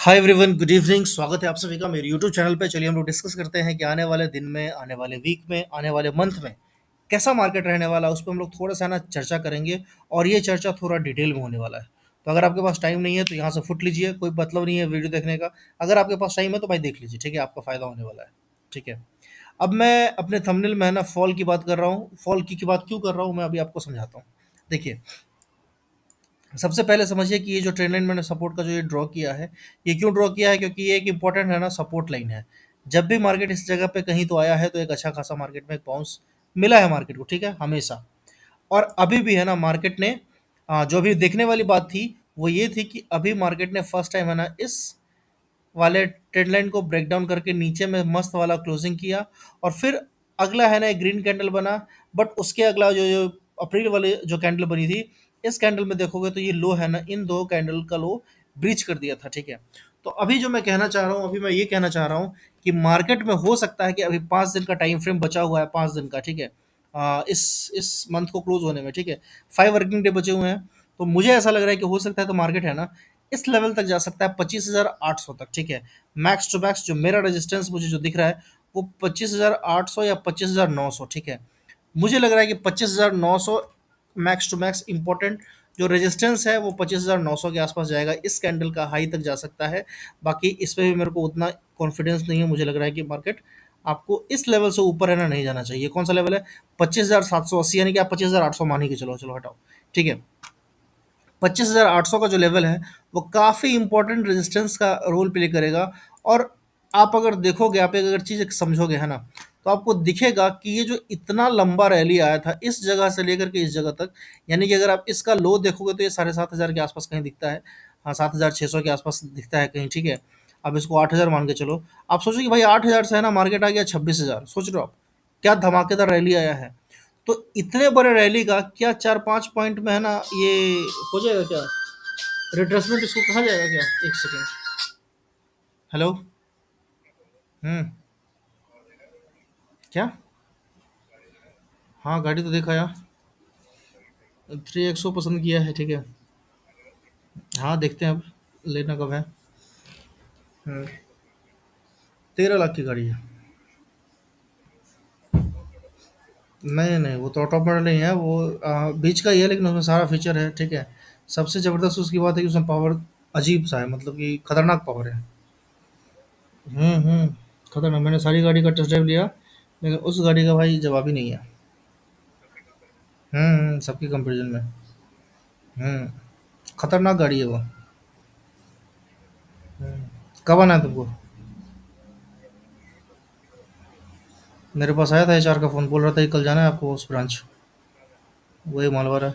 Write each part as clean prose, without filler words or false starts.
Hi everyone, good evening. स्वागत है आप सभी का मेरे यूट्यूब चैनल पे। चलिए हम लोग डिस्कस करते हैं कि आने वाले दिन में, आने वाले वीक में, आने वाले मंथ में कैसा मार्केट रहने वाला है। उस पर हम लोग थोड़ा सा ना चर्चा करेंगे और ये चर्चा थोड़ा डिटेल में होने वाला है। तो अगर आपके पास टाइम नहीं है तो यहाँ से फुट लीजिए, कोई मतलब नहीं है वीडियो देखने का। अगर आपके पास टाइम है तो भाई देख लीजिए, ठीक है, आपका फायदा होने वाला है। ठीक है। अब मैं अपने थंबनेल में है ना फॉल की बात कर रहा हूँ। फॉल की बात क्यों कर रहा हूँ मैं अभी आपको समझाता हूँ। देखिए, सबसे पहले समझिए कि ये जो ट्रेंड लाइन मैंने सपोर्ट का जो ये ड्रॉ किया है, ये क्यों ड्रॉ किया है? क्योंकि ये एक इंपॉर्टेंट है ना सपोर्ट लाइन है। जब भी मार्केट इस जगह पे कहीं तो आया है तो एक अच्छा खासा मार्केट में एक बाउंस मिला है मार्केट को, ठीक है, हमेशा। और अभी भी है ना मार्केट ने जो अभी देखने वाली बात थी वो ये थी कि अभी मार्केट ने फर्स्ट टाइम है ना इस वाले ट्रेंड लाइन को ब्रेक डाउन करके नीचे में मस्त वाला क्लोजिंग किया। और फिर अगला है ना एक ग्रीन कैंडल बना। बट उसके अगला जो जो अप्रैल वाले जो कैंडल बनी थी, इस कैंडल में देखोगे तो ये लो है ना, इन दो कैंडल का लो ब्रीच कर दिया था। ठीक है। तो अभी जो मैं कहना चाह रहा हूँ, अभी मैं ये कहना चाह रहा हूँ कि मार्केट में हो सकता है कि अभी 5 दिन का टाइम फ्रेम बचा हुआ है, 5 दिन का, ठीक है। इस मंथ को क्लोज होने में, ठीक है, 5 वर्किंग डे बचे हुए हैं। तो मुझे ऐसा लग रहा है कि हो सकता है तो मार्केट है ना इस लेवल तक जा सकता है, 25,800 तक, ठीक है। मैक्स टू मैक्स जो मेरा रेजिस्टेंस मुझे जो दिख रहा है वो 25,800 या 25,900, ठीक है। मुझे लग रहा है कि 25,900 मैक्स टू मैक्स इंपॉर्टेंट जो रेजिस्टेंस है वो 25,900 के आसपास जाएगा। इस कैंडल का हाई तक जा सकता है। बाकी इस पे भी मेरे को उतना कॉन्फिडेंस नहीं है। मुझे लग रहा है कि मार्केट आपको इस लेवल से ऊपर है ना नहीं जाना चाहिए। कौन सा लेवल है? 25,780, यानी कि आप 25,800 मान के चलो, चलो हटाओ, ठीक है। 25,800 का जो लेवल है वो काफ़ी इंपॉर्टेंट रेजिस्टेंस का रोल प्ले करेगा। और आप अगर देखोगे, आप एक अगर चीज़ समझोगे है ना, तो आपको दिखेगा कि ये जो इतना लंबा रैली आया था इस जगह से लेकर के इस जगह तक, यानी कि अगर आप इसका लो देखोगे तो ये 7,500 के आसपास कहीं दिखता है। हाँ, 7,600 के आसपास दिखता है कहीं, ठीक है। अब इसको 8,000 मान के चलो। आप सोचो कि भाई 8,000 से है ना मार्केट आ गया 26,000। सोच रहे हो आप क्या धमाकेदार रैली आया है? तो इतने बड़े रैली का क्या 4-5 पॉइंट में है ना ये हो जाएगा क्या? रिट्रेसमेंट इसको कहा जाएगा क्या? एक सेकेंड। हेलो। हम्म। क्या? हाँ, गाड़ी तो देखा यार। 3 एक्सो पसंद किया है, ठीक है। हाँ, देखते हैं अब लेना कब है। 13 लाख की गाड़ी है। नहीं नहीं, वो तो टॉप मॉडल नहीं है, वो बीच का ही है, लेकिन उसमें सारा फीचर है, ठीक है। सबसे ज़बरदस्त उसकी बात है कि उसमें पावर अजीब सा है, मतलब कि खतरनाक पावर है। हम्म। खतरनाक। मैंने सारी गाड़ी का टेस्ट ड्राइव लिया, लेकिन उस गाड़ी का भाई जवाब ही नहीं है। सबकी कंपैरिजन में। हम्म। खतरनाक गाड़ी है वो। कब आना है तुमको? मेरे पास आया था एचआर का फ़ोन, बोल रहा था कि कल जाना है आपको उस ब्रांच। वही मालवाड़ा।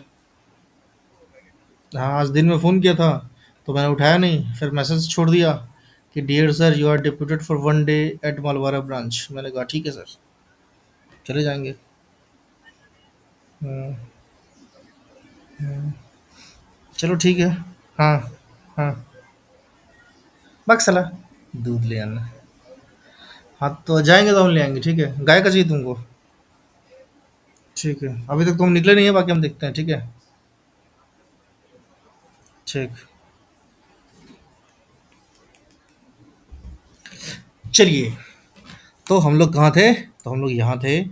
हाँ, आज दिन में फ़ोन किया था तो मैंने उठाया नहीं, फिर मैसेज छोड़ दिया कि dear sir, you are deputed for 1 day at Malwara branch. मैंने कहा ठीक है सर, चले जाएंगे। हम्म, चलो ठीक है। हाँ। हाँ। बक्सला दूध ले आना। हाँ, तो जाएंगे तो हम ले आएंगे, ठीक है। गाय का चाहिए तुमको? ठीक है, अभी तक तो हम निकले नहीं है, बाकी हम देखते हैं, ठीक है। ठीक। चलिए, तो हम लोग कहाँ थे? तो हम लोग यहाँ थे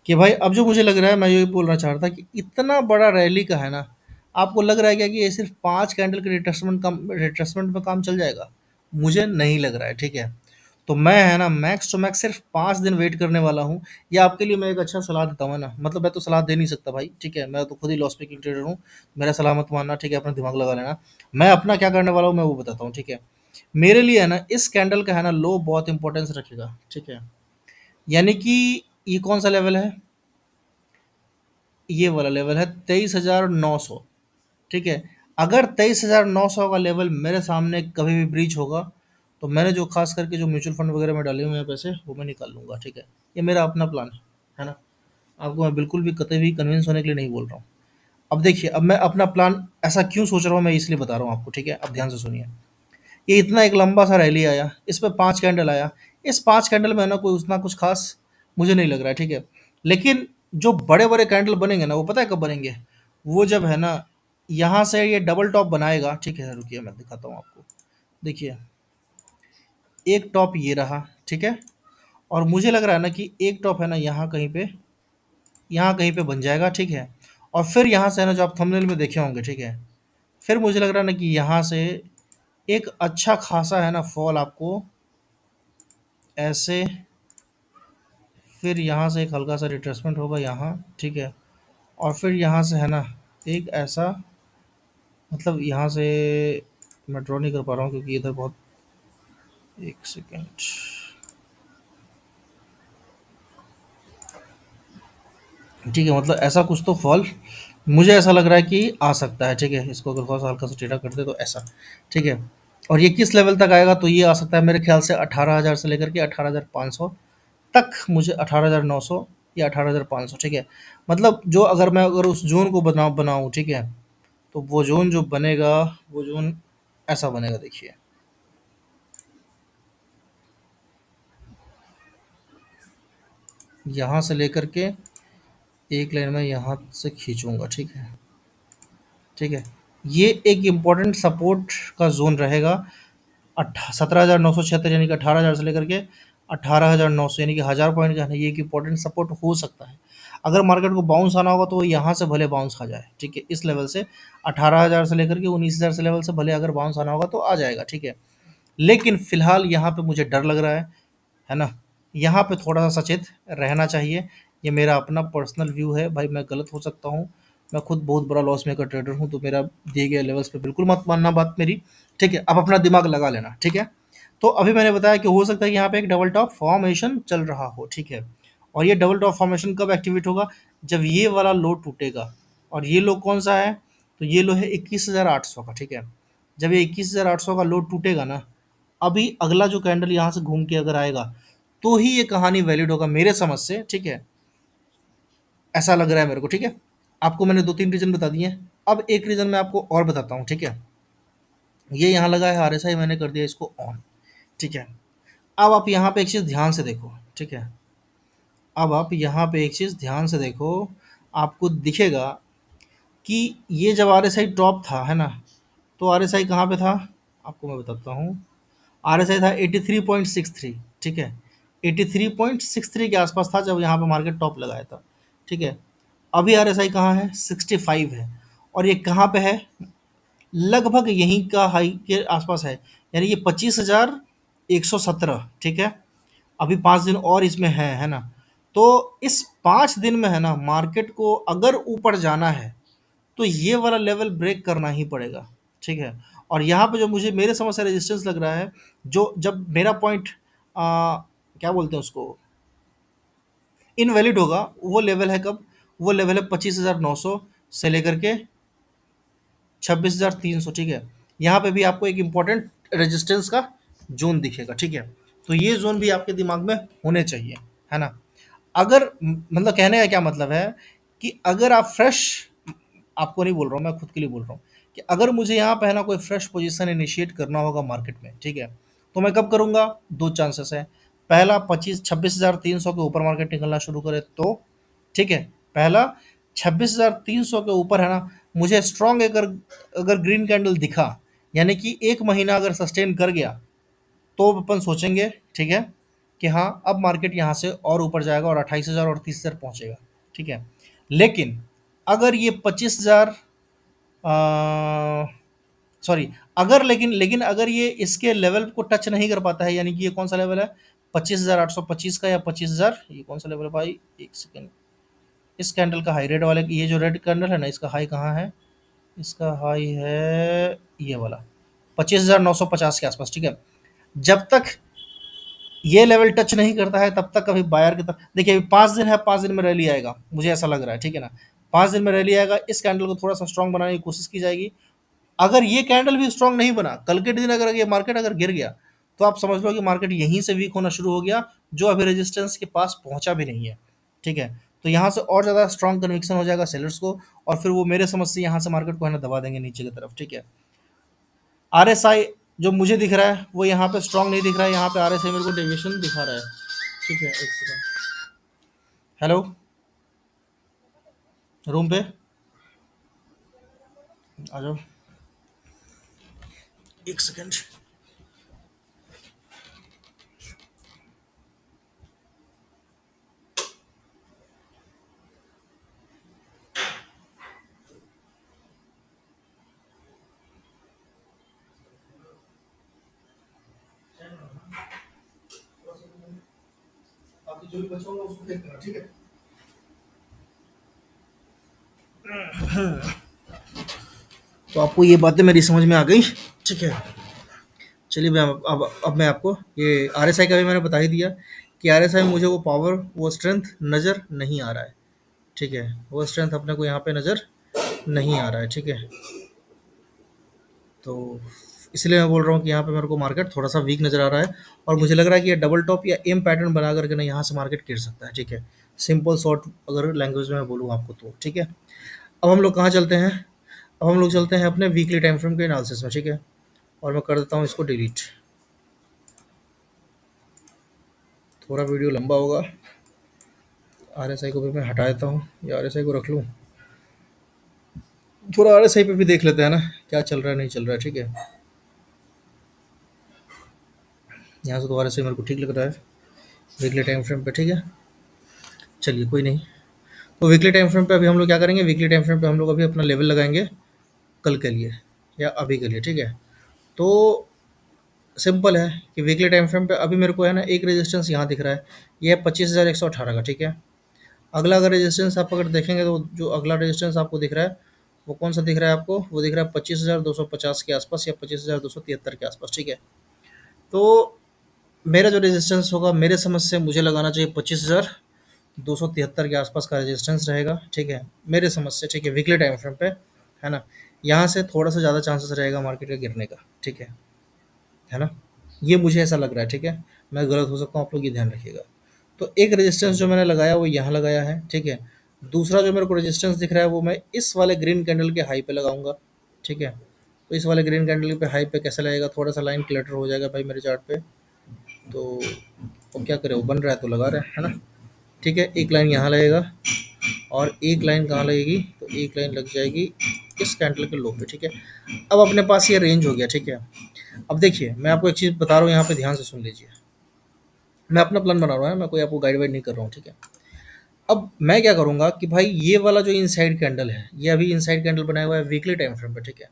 कि भाई अब जो मुझे लग रहा है, मैं ये बोलना चाह रहा था कि इतना बड़ा रैली का है ना, आपको लग रहा है क्या कि ये सिर्फ 5 कैंडल के रिट्रेसमेंट में काम चल जाएगा? मुझे नहीं लग रहा है, ठीक है। तो मैं है ना मैक्स टू मैक्स सिर्फ 5 दिन वेट करने वाला हूँ। ये आपके लिए मैं एक अच्छा सलाह देता हूँ, है ना, मतलब मैं तो सलाह दे नहीं सकता भाई, ठीक है, मैं तो खुद ही लॉस मेकिंग ट्रेडर हूँ। मेरा सलाह मत मानना, ठीक है, अपना दिमाग लगा लेना। मैं अपना क्या करने वाला हूँ मैं वो बताता हूँ, ठीक है। मेरे लिए है ना इस कैंडल का है ना लो बहुत इंपॉर्टेंस रखेगा, ठीक है। यानी कि ये कौन सा लेवल है? ये वाला लेवल है 23,900, ठीक है। अगर 23,900 का लेवल मेरे सामने कभी भी ब्रीच होगा तो मैंने जो खास करके जो म्यूचुअल फंड वगैरह में डाले हुए हैं पैसे वो मैं निकाल लूँगा, ठीक है। ये मेरा अपना प्लान है ना। आपको मैं बिल्कुल भी कतई भी कन्विंस होने के लिए नहीं बोल रहा हूँ। अब देखिए, अब मैं अपना प्लान ऐसा क्यों सोच रहा हूँ मैं इसलिए बता रहा हूँ आपको, ठीक है। अब ध्यान से सुनिए। ये इतना एक लंबा सा रैली आया, इस पे 5 कैंडल आया। इस 5 कैंडल में है ना कोई उतना कुछ खास मुझे नहीं लग रहा है, ठीक है। लेकिन जो बड़े बड़े कैंडल बनेंगे ना वो पता है कब बनेंगे? वो जब है ना यहाँ से ये डबल टॉप बनाएगा, ठीक है। रुकिए मैं दिखाता हूँ आपको। देखिए, एक टॉप ये रहा, ठीक है, और मुझे लग रहा है ना कि एक टॉप है ना यहाँ कहीं पे बन जाएगा, ठीक है, और फिर यहाँ से है ना जो आप थंबनेल में देखे होंगे, ठीक है, फिर मुझे लग रहा है ना कि यहाँ से एक अच्छा खासा है ना फॉल आपको ऐसे, फिर यहाँ से एक हल्का सा रिट्रेसमेंट होगा यहाँ, ठीक है, और फिर यहाँ से है ना एक ऐसा, मतलब यहाँ से मैं ड्रॉ नहीं कर पा रहा हूँ क्योंकि इधर बहुत, एक सेकेंड, ठीक है, मतलब ऐसा कुछ तो फॉल मुझे ऐसा लग रहा है कि आ सकता है, ठीक है, इसको अगर थोड़ा सा हल्का सा टेढ़ा कर दे तो ऐसा, ठीक है, और ये किस लेवल तक आएगा, तो ये आ सकता है मेरे ख्याल से 18,000 से लेकर के 18,500 तक, मुझे 18,900 या 18,500, ठीक है, मतलब जो अगर उस जोन को बनाऊँ, ठीक है, तो वो जोन जो बनेगा, वो जोन ऐसा बनेगा, देखिए, यहाँ से लेकर के एक लाइन में यहाँ से खींचूंगा, ठीक है, ठीक है, ये एक इम्पोर्टेंट सपोर्ट का जोन रहेगा, 17,976 यानी कि 18,000 से लेकर के 18,900 यानी कि 1,000 पॉइंट का है ना, ये एक इम्पोर्टेंट सपोर्ट हो सकता है। अगर मार्केट को बाउंस आना होगा तो वो यहाँ से भले बाउंस खा जाए, ठीक है, इस लेवल से 18,000 से लेकर के 19,000 से लेवल से भले अगर बाउंस आना होगा तो आ जाएगा, ठीक है, लेकिन फिलहाल यहाँ पे मुझे डर लग रहा है ना, यहाँ पे थोड़ा सा सचेत रहना चाहिए। ये मेरा अपना पर्सनल व्यू है भाई, मैं गलत हो सकता हूँ, मैं खुद बहुत बड़ा लॉस मेकर ट्रेडर हूँ, तो मेरा दिए गए लेवल्स पे बिल्कुल मत मानना बात मेरी, ठीक है, आप अपना दिमाग लगा लेना, ठीक है। तो अभी मैंने बताया कि हो सकता है कि यहाँ पे एक डबल टॉप फॉर्मेशन चल रहा हो, ठीक है, और ये डबल टॉप फॉर्मेशन कब एक्टिवेट होगा, जब ये वाला लो टूटेगा, और ये लो कौन सा है, तो ये लो है 21,800 का, ठीक है, जब ये 21,800 का लो टूटेगा ना, अभी अगला जो कैंडल यहाँ से घूम के अगर आएगा तो ही ये कहानी वैलिड होगा मेरे समझ से, ठीक है, ऐसा लग रहा है मेरे को, ठीक है। आपको मैंने दो तीन रीजन बता दिए हैं, अब एक रीजन मैं आपको और बताता हूँ, ठीक है, ये यहाँ लगा है आरएसआई, मैंने कर दिया इसको ऑन, ठीक है, अब आप यहाँ पे एक चीज़ ध्यान से देखो, ठीक है, अब आप यहाँ पे एक चीज़ ध्यान से देखो, आपको दिखेगा कि ये जब आरएसआई टॉप था, है ना, तो आरएसआई कहाँ पे था, आपको मैं बताता हूँ, आरएसआई था 83.63, ठीक है, 83.63 के आसपास था जब यहाँ पे मार्केट टॉप लगाया था, ठीक है, अभी आरएसआई कहाँ है, 65 है, और ये कहाँ पे है, लगभग यहीं का हाई के आसपास है, यानी कि 25,117, ठीक है, अभी 5 दिन और इसमें है ना, तो इस 5 दिन में है ना मार्केट को अगर ऊपर जाना है तो ये वाला लेवल ब्रेक करना ही पड़ेगा, ठीक है, और यहाँ पे जो मुझे मेरे समझ से रेजिस्टेंस लग रहा है, जो जब मेरा पॉइंट क्या बोलते हैं उसको, इनवैलिड होगा, वो लेवल है कब, वो लेवल है 25,900 से लेकर के 26,300, ठीक है, यहाँ पे भी आपको एक इम्पॉर्टेंट रेजिस्टेंस का जोन दिखेगा, ठीक है, तो ये जोन भी आपके दिमाग में होने चाहिए, है ना, अगर मतलब कहने का क्या मतलब है कि अगर आप फ्रेश, आपको नहीं बोल रहा हूँ, मैं खुद के लिए बोल रहा हूँ कि अगर मुझे यहाँ पे है ना कोई फ्रेश पोजीशन इनिशिएट करना होगा मार्केट में, ठीक है, तो मैं कब करूँगा, दो चांसेस है, पहला 26,300 के ऊपर मार्केट निकलना शुरू करे तो, ठीक है, पहला 26,300 के ऊपर है ना, मुझे स्ट्रॉन्ग अगर अगर ग्रीन कैंडल दिखा, यानी कि एक महीना अगर सस्टेन कर गया, तो अपन सोचेंगे, ठीक है, कि हाँ अब मार्केट यहाँ से और ऊपर जाएगा और 28,000 और 30,000 पहुँचेगा, ठीक है, लेकिन अगर ये 25,000, सॉरी, अगर लेकिन लेकिन अगर ये इसके लेवल को टच नहीं कर पाता है, यानी कि ये कौन सा लेवल है, 25,825 का या 25,000, ये कौन सा लेवल है भाई, एक सेकेंड, इस कैंडल का हाई, रेड वाले, ये जो रेड कैंडल है ना, इसका हाई कहाँ है, इसका हाई है ये वाला 25,950 के आसपास, ठीक है, जब तक ये लेवल टच नहीं करता है तब तक कभी बायर की तरफ देखिए, अभी 5 दिन है, 5 दिन में रैली आएगा, मुझे ऐसा लग रहा है, ठीक है ना, 5 दिन में रैली आएगा, इस कैंडल को थोड़ा सा स्ट्रांग बनाने की कोशिश की जाएगी, अगर ये कैंडल भी स्ट्रांग नहीं बना, कल के दिन अगर ये मार्केट अगर गिर गया, तो आप समझ लो कि मार्केट यहीं से वीक होना शुरू हो गया, जो अभी रेजिस्टेंस के पास पहुंचा भी नहीं है, ठीक है, तो यहाँ से और ज़्यादा स्ट्रांग कन्विक्शन हो जाएगा सेलर्स को, और फिर वो मेरे समझ से यहाँ से मार्केट को है ना दबा देंगे नीचे की तरफ, ठीक है, आरएसआई जो मुझे दिख रहा है वो यहाँ पे स्ट्रांग नहीं दिख रहा है, यहाँ पे आरएसआई मेरे को डेविएशन दिखा रहा है, ठीक है, एक सेकंड, हेलो, रूम पे आ जाओ, एक सेकंड, जो भी बचा होगा उसको फेंक देना, ठीक है। तो आपको ये बातें मेरी समझ में आ गई, ठीक है। चलिए मैं अब मैं आपको ये आरएसआई का भी मैंने बता ही दिया कि आरएसआई में मुझे वो पावर, वो स्ट्रेंथ नज़र नहीं आ रहा है, ठीक है। वो स्ट्रेंथ अपने को यहाँ पे नज़र नहीं आ रहा है, ठीक है। तो इसलिए मैं बोल रहा हूँ कि यहाँ पे मेरे को मार्केट थोड़ा सा वीक नज़र आ रहा है, और मुझे लग रहा है कि ये डबल टॉप या एम पैटर्न बना करके ना यहाँ से मार्केट गिर सकता है, ठीक है। सिंपल शॉर्ट अगर लैंग्वेज में मैं बोलूँ आपको तो, ठीक है। अब हम लोग कहाँ चलते हैं? अब हम लोग चलते हैं अपने वीकली टाइम फ्रेम के एनालिसिस में, ठीक है। और मैं कर देता हूँ इसको डिलीट, थोड़ा वीडियो लंबा होगा। आरएसआई को भी मैं हटा देता हूँ, या आरएसआई को रख लूँ, थोड़ा आरएसआई पे भी देख लेते हैं ना क्या चल रहा है नहीं चल रहा है, ठीक है। यहाँ से तो आरएसआई मेरे को ठीक लग रहा है वीकली टाइम फ्रेम पे, ठीक है। चलिए कोई नहीं। तो वीकली टाइम फ्रेम पे अभी हम लोग क्या करेंगे? वीकली टाइम फ्रेम पे हम लोग अभी अपना लेवल लगाएंगे कल के लिए या अभी के लिए, ठीक है। तो सिंपल है कि वीकली टाइम फ्रेम पे अभी मेरे को है ना एक रेजिस्टेंस यहाँ दिख रहा है, ये है 25,118 का, ठीक है। अगला अगर रेजिस्टेंस आप अगर देखेंगे तो जो अगला रेजिस्टेंस आपको दिख रहा है वो कौन सा दिख रहा है आपको? वो दिख रहा है 25,250 के आसपास या 25,273 के आसपास, ठीक है। तो मेरा जो रेजिस्टेंस होगा मेरे समझ से मुझे लगाना चाहिए 25,273 के आसपास का रेजिस्टेंस रहेगा, ठीक है, मेरे समझ से, ठीक है, वीकली टाइम फ्रेम पे, है ना। यहाँ से थोड़ा सा ज़्यादा चांसेस रहेगा मार्केट का गिरने का, ठीक है ना। ये मुझे ऐसा लग रहा है, ठीक है। मैं गलत हो सकता हूँ, आप लोग ये ध्यान रखिएगा। तो एक रेजिस्टेंस जो मैंने लगाया वो यहाँ लगाया है, ठीक है। दूसरा जो मेरे को रेजिस्टेंस दिख रहा है वो मैं इस वाले ग्रीन कैंडल के हाई पे लगाऊंगा, ठीक है। तो इस वाले ग्रीन कैंडल पे हाई पे कैसे लगेगा? थोड़ा सा लाइन क्लटर हो जाएगा भाई मेरे चार्ट पे, तो वो क्या करे, वो बन रहा है तो लगा रहा है ना, ठीक है। एक लाइन यहाँ लगेगा और एक लाइन कहाँ लगेगी? तो एक लाइन लग जाएगी इस कैंडल के लो पे, ठीक है। अब अपने पास ये रेंज हो गया, ठीक है। अब देखिए मैं आपको एक चीज़ बता रहा हूँ, यहाँ पे ध्यान से सुन लीजिए। मैं अपना प्लान बना रहा हूँ, मैं कोई आपको गाइड वाइड नहीं कर रहा हूँ, ठीक है। अब मैं क्या करूँगा कि भाई ये वाला जो इनसाइड कैंडल है, ये अभी इनसाइड कैंडल बनाया हुआ है वीकली टाइम फ्रेम पे, ठीक है।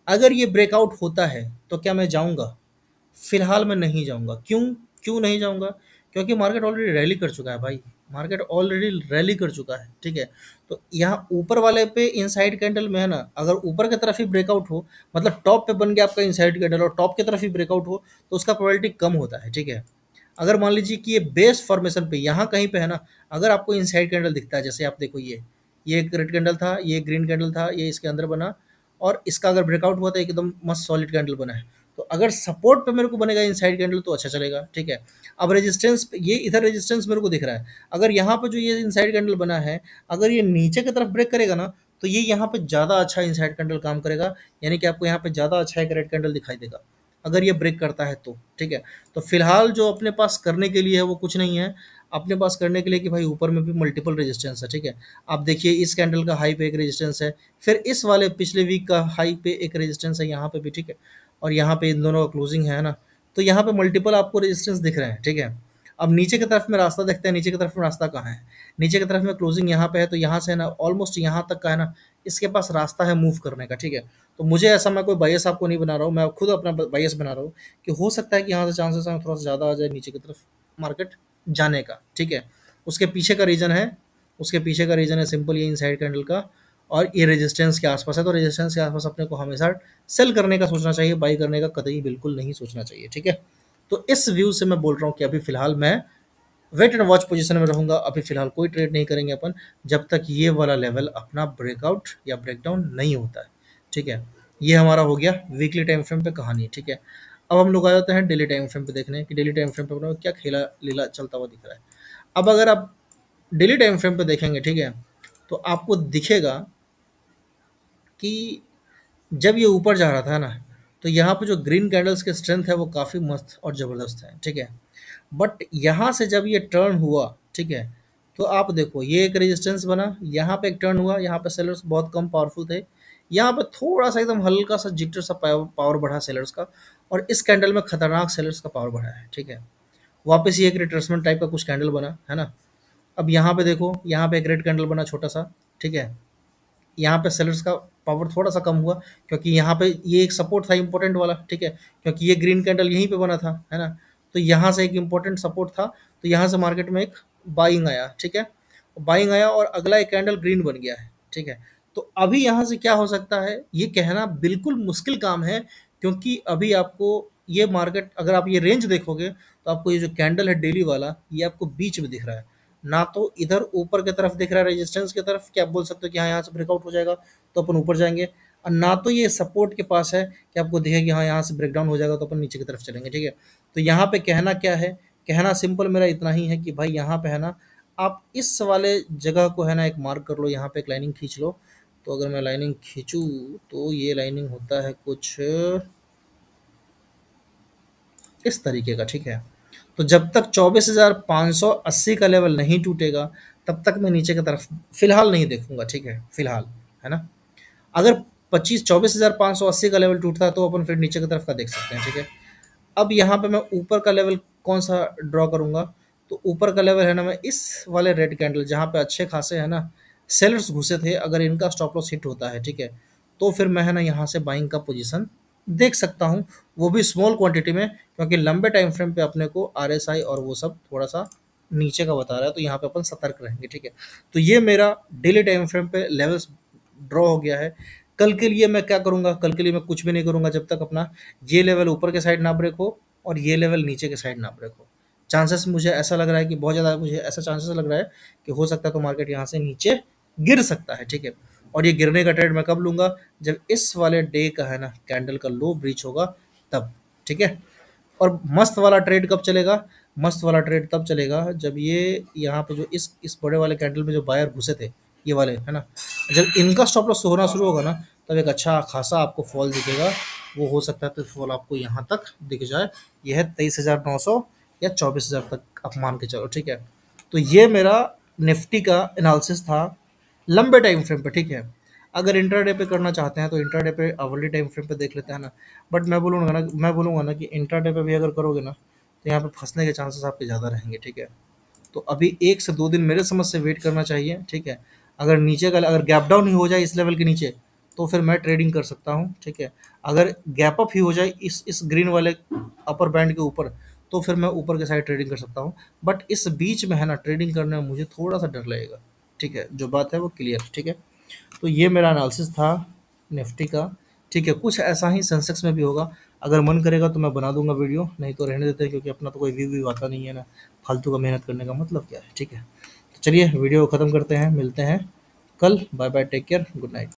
अगर ये ब्रेकआउट होता है तो क्या मैं जाऊँगा? फिलहाल मैं नहीं जाऊँगा। क्यों? क्यों नहीं जाऊँगा? क्योंकि मार्केट ऑलरेडी रैली कर चुका है भाई, मार्केट ऑलरेडी रैली कर चुका है, ठीक है। तो यहाँ ऊपर वाले पे इनसाइड कैंडल में है ना, अगर ऊपर की तरफ ही ब्रेकआउट हो, मतलब टॉप पे बन गया आपका इनसाइड कैंडल और टॉप की तरफ ही ब्रेकआउट हो, तो उसका प्रोबेबिलिटी कम होता है, ठीक है। अगर मान लीजिए कि ये बेस फॉर्मेशन पे यहाँ कहीं पे है ना, अगर आपको इनसाइड कैंडल दिखता है, जैसे आप देखो ये एक रेड कैंडल था, ये ग्रीन कैंडल था, ये इसके अंदर बना, और इसका अगर ब्रेकआउट हुआ तो एकदम मस्त सॉलिड कैंडल बना है। तो अगर सपोर्ट पे मेरे को बनेगा इनसाइड कैंडल तो अच्छा चलेगा, ठीक है। अब रेजिस्टेंस, ये इधर रेजिस्टेंस मेरे को दिख रहा है, अगर यहाँ पे जो ये इनसाइड कैंडल बना है, अगर ये नीचे की तरफ ब्रेक करेगा ना, तो ये यहाँ पे ज़्यादा अच्छा इनसाइड कैंडल काम करेगा, यानी कि आपको यहाँ पे ज़्यादा अच्छा एक रेड कैंडल दिखाई देगा अगर ये ब्रेक करता है तो, ठीक है। तो फिलहाल जो अपने पास करने के लिए है वो कुछ नहीं है, अपने पास करने के लिए कि भाई ऊपर में भी मल्टीपल रेजिस्टेंस है, ठीक है। आप देखिए इस कैंडल का हाई पे एक रेजिस्टेंस है, फिर इस वाले पिछले वीक का हाई पे एक रेजिस्टेंस है यहाँ पे भी, ठीक है। और यहाँ पे इन दोनों का क्लोजिंग है ना, तो यहाँ पे मल्टीपल आपको रेजिस्टेंस दिख रहे हैं, ठीक है। अब नीचे की तरफ में रास्ता देखते हैं, नीचे की तरफ में रास्ता कहाँ है? नीचे की तरफ में क्लोजिंग यहाँ पे है, तो यहाँ से है ना ऑलमोस्ट यहाँ तक का है ना, इसके पास रास्ता है मूव करने का, ठीक है। तो मुझे ऐसा, मैं कोई बायस आपको नहीं बना रहा हूँ, मैं खुद अपना बायस बना रहा हूँ कि हो सकता है कि यहाँ से चांसेस हैं थोड़ा सा ज़्यादा आ जाए नीचे की तरफ मार्केट जाने का, ठीक है। उसके पीछे का रीज़न है, उसके पीछे का रीज़न है सिंपल ये इनसाइड कैंडल का, और ये रेजिस्टेंस के आसपास है, तो रेजिस्टेंस के आसपास अपने को हमेशा सेल करने का सोचना चाहिए, बाई करने का कतई बिल्कुल नहीं सोचना चाहिए, ठीक है। तो इस व्यू से मैं बोल रहा हूँ कि अभी फिलहाल मैं वेट एंड वॉच पोजीशन में रहूँगा, अभी फिलहाल कोई ट्रेड नहीं करेंगे अपन जब तक ये वाला लेवल अपना ब्रेकआउट या ब्रेकडाउन नहीं होता है, ठीक है। ये हमारा हो गया वीकली टाइम फ्रेम पे कहानी, ठीक है। अब हम लोग आ जाते हैं डेली टाइम फ्रेम पे देखने कि डेली टाइम फ्रेम पे अपना क्या खेला लीला चलता हुआ दिख रहा है। अब अगर आप डेली टाइम फ्रेम पे देखेंगे, ठीक है, तो आपको दिखेगा कि जब ये ऊपर जा रहा था ना, तो यहाँ पे जो ग्रीन कैंडल्स के स्ट्रेंथ है वो काफ़ी मस्त और ज़बरदस्त है, ठीक है। बट यहाँ से जब ये टर्न हुआ, ठीक है, तो आप देखो ये एक रेजिस्टेंस बना, यहाँ पे एक टर्न हुआ, यहाँ पे सेलर्स बहुत कम पावरफुल थे, यहाँ पे थोड़ा सा एकदम हल्का सा जिटर सा पावर बढ़ा सेलर्स का, और इस कैंडल में खतरनाक सेलर्स का पावर बढ़ा है, ठीक है। वापस ये एक रिट्रेसमेंट टाइप का कुछ कैंडल बना है ना। अब यहाँ पे देखो, यहाँ पे एक रेड कैंडल बना छोटा सा, ठीक है। यहाँ पे सेलर्स का पावर थोड़ा सा कम हुआ क्योंकि यहाँ पे ये एक सपोर्ट था इंपॉर्टेंट वाला, ठीक है, क्योंकि ये ग्रीन कैंडल यहीं पे बना था, है ना। तो यहाँ से एक इम्पोर्टेंट सपोर्ट था, तो यहाँ से मार्केट में एक बाइंग आया, ठीक है, बाइंग आया और अगला एक कैंडल ग्रीन बन गया है, ठीक है। तो अभी यहाँ से क्या हो सकता है ये कहना बिल्कुल मुश्किल काम है, क्योंकि अभी आपको ये मार्केट, अगर आप ये रेंज देखोगे तो आपको ये जो कैंडल है डेली वाला, ये आपको बीच में दिख रहा है, ना तो इधर ऊपर की तरफ दिख रहा है रेजिस्टेंस की तरफ कि आप बोल सकते हो कि हाँ यहाँ से ब्रेकआउट हो जाएगा तो अपन ऊपर जाएंगे, और ना तो ये सपोर्ट के पास है कि आपको दिखे कि हाँ यहाँ से ब्रेकडाउन हो जाएगा तो अपन नीचे की तरफ चलेंगे, ठीक है। तो यहाँ पे कहना क्या है, कहना सिंपल मेरा इतना ही है कि भाई यहाँ पे है ना, आप इस वाले जगह को है ना एक मार्क कर लो, यहाँ पे एक लाइनिंग खींच लो। तो अगर मैं लाइनिंग खींचूँ तो ये लाइनिंग होता है कुछ इस तरीके का, ठीक है। तो जब तक 24,580 का लेवल नहीं टूटेगा तब तक मैं नीचे की तरफ फिलहाल नहीं देखूंगा, ठीक है, फिलहाल, है ना। अगर 24,580 का लेवल टूटता है तो अपन फिर नीचे की तरफ का देख सकते हैं, ठीक है। अब यहाँ पे मैं ऊपर का लेवल कौन सा ड्रॉ करूंगा, तो ऊपर का लेवल है ना, मैं इस वाले रेड कैंडल जहाँ पे अच्छे खासे है ना सेलर्स घुसे थे, अगर इनका स्टॉप लॉस हिट होता है, ठीक है, तो फिर मैं है ना यहाँ से बाइंग का पोजीशन देख सकता हूँ, वो भी स्मॉल क्वांटिटी में, क्योंकि लंबे टाइम फ्रेम पे अपने को आरएसआई और वो सब थोड़ा सा नीचे का बता रहा है, तो यहाँ पे अपन सतर्क रहेंगे, ठीक है। तो ये मेरा डेली टाइम फ्रेम पे लेवल्स ड्रॉ हो गया है। कल के लिए मैं क्या करूँगा, कल के लिए मैं कुछ भी नहीं करूँगा जब तक अपना ये लेवल ऊपर के साइड ना ब्रेक हो और ये लेवल नीचे के साइड ना ब्रेक हो। चांसेस मुझे ऐसा लग रहा है कि बहुत ज़्यादा, मुझे ऐसा चांसेस लग रहा है कि हो सकता है तो मार्केट यहाँ से नीचे गिर सकता है, ठीक है। और ये गिरने का ट्रेड मैं कब लूँगा, जब इस वाले डे का है ना कैंडल का लो ब्रीच होगा तब, ठीक है। और मस्त वाला ट्रेड कब चलेगा, मस्त वाला ट्रेड तब चलेगा जब ये यहाँ पे जो इस बड़े वाले कैंडल में जो बायर घुसे थे, ये वाले है ना, जब इनका स्टॉप लॉस होना शुरू होगा ना, तब एक अच्छा खासा आपको फॉल दिखेगा। वो हो सकता है तो फॉल आपको यहाँ तक दिख जाए, यह है 23,900 या 24,000 तक आप मान के चलो, ठीक है। तो ये मेरा निफ्टी का एनालिसिस था लंबे टाइम फ्रेम पे, ठीक है। अगर इंट्राडे पे करना चाहते हैं तो इंट्राडे पे आवरली टाइम फ्रेम पे देख लेते हैं ना। बट मैं बोलूँगा ना कि इंट्राडे पे भी अगर करोगे ना तो यहाँ पे फंसने के चांसेस आपके ज़्यादा रहेंगे, ठीक है। तो अभी 1 से 2 दिन मेरे समझ से वेट करना चाहिए, ठीक है। अगर नीचे का अगर गैप डाउन ही हो जाए इस लेवल के नीचे तो फिर मैं ट्रेडिंग कर सकता हूँ, ठीक है। अगर गैप अप ही हो जाए इस ग्रीन वाले अपर बैंड के ऊपर तो फिर मैं ऊपर के साइड ट्रेडिंग कर सकता हूँ। बट इस बीच में है ना ट्रेडिंग करने में मुझे थोड़ा सा डर लगेगा, ठीक है। जो बात है वो क्लियर, ठीक है। तो ये मेरा एनालिसिस था निफ्टी का, ठीक है। कुछ ऐसा ही सेंसेक्स में भी होगा, अगर मन करेगा तो मैं बना दूंगा वीडियो, नहीं तो रहने देते हैं, क्योंकि अपना तो कोई व्यू आता नहीं है ना, फालतू का मेहनत करने का मतलब क्या है, ठीक है। तो चलिए वीडियो को ख़त्म करते हैं, मिलते हैं कल, bye bye, take care, good night.